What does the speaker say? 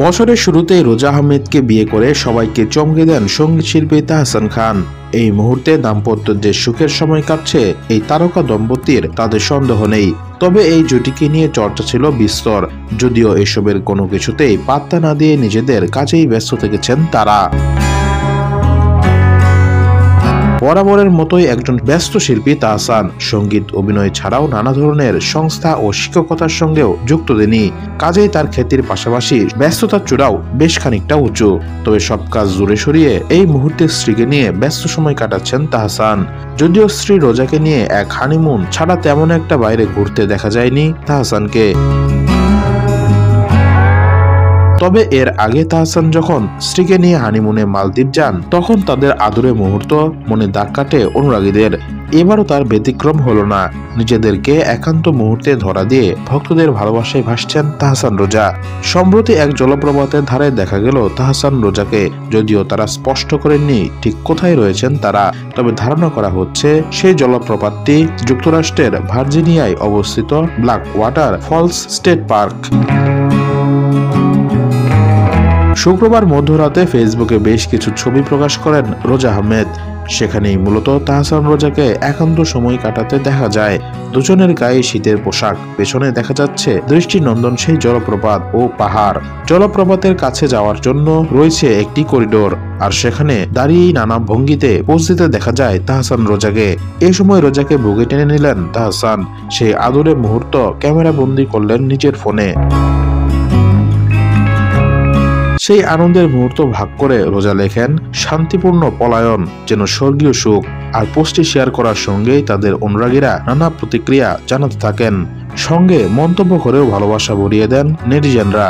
বছরের শুরুতেই রোজা আহমেদকে বিয়ে করে সবাইকে চমকে দেন সঙ্গীত শিল্পী তাহসান খান। এই মুহূর্তে দাম্পত্যের যে সুখের সময় কাটছে এই তারকা দম্পতির তাদের সন্দেহ নেই। তবে এই জুটিকে নিয়ে চর্চা ছিল বিস্তর, যদিও এসবের কোনো কিছুতেই পাত্তা না দিয়ে নিজেদের কাজেই ব্যস্ত থেকেছেন তারা। বরাবরের মতোই একজন ব্যস্ত শিল্পী তাহসান সঙ্গীত অভিনয় ছাড়াও নানা ধরনের সংস্থা ও শিক্ষকতার সঙ্গেও যুক্ত তিনি। কাজেই তার খ্যাতির পাশাপাশি ব্যস্ততার চূড়াও বেশ খানিকটা উঁচু। তবে সব কাজ দূরে সরিয়ে এই মুহূর্তে স্ত্রীকে নিয়ে ব্যস্ত সময় কাটাচ্ছেন তাহসান। যদিও স্ত্রী রোজাকে নিয়ে এক হানিমুন ছাড়া তেমন একটা বাইরে ঘুরতে দেখা যায়নি তাহসানকে। তবে এর আগে তাহসান যখন স্ত্রীকে নিয়ে হানিমুনে মালদ্বীপ যান তখন তাদের আদুরে মুহূর্ত মনে দাগ কাটে অনুরাগীদের। এবারও তার ব্যতিক্রম হলো না। নিজেদেরকে একান্ত মুহূর্তে ধরা দিয়ে ভক্তদের ভালোবাসায় ভাসছেন তাহসান রোজা। সম্প্রতি এক জলপ্রপাতের ধারে দেখা গেল তাহসান রোজাকে, যদিও তারা স্পষ্ট করেননি ঠিক কোথায় রয়েছেন তারা। তবে ধারণা করা হচ্ছে সেই জলপ্রপাতটি যুক্তরাষ্ট্রের ভার্জিনিয়ায় অবস্থিত black water false state park. শুক্রবার মধ্যরাতে ফেসবুকে বেশ কিছু ছবি প্রকাশ করেন রোজা আহমেদ। সেখানেই মূলত তাহসান রোজাকে একান্ত সময় কাটাতে দেখা যায়। দুজনের গায়ে শীতের পোশাক, পেছনে দেখা যাচ্ছে দৃষ্টিনন্দন সেই জলপ্রপাত ও পাহাড়। জলপ্রপাতের কাছে যাওয়ার জন্য রয়েছে একটি করিডোর, আর সেখানে দাঁড়িয়ে নানা ভঙ্গিতে পোজ দিতে দেখা যায় তাহসান রোজাকে। এই সময় রোজাকে বুকে টেনে নিলেন তাহসান। সেই আদরের মুহূর্ত ক্যামেরা বন্দী করলেন নিজের ফোনে। সেই আনন্দের মুহূর্ত ভাগ করে রোজা লেখেন, শান্তিপূর্ণ পলায়ন যেন স্বর্গীয় সুখ। আর পোস্টটি শেয়ার করার সঙ্গেই তাদের অনুরাগীরা নানা প্রতিক্রিয়া জানাতে থাকেন। সঙ্গে মন্তব্য করেও ভালোবাসা ভরিয়ে দেন নেটিজেনরা।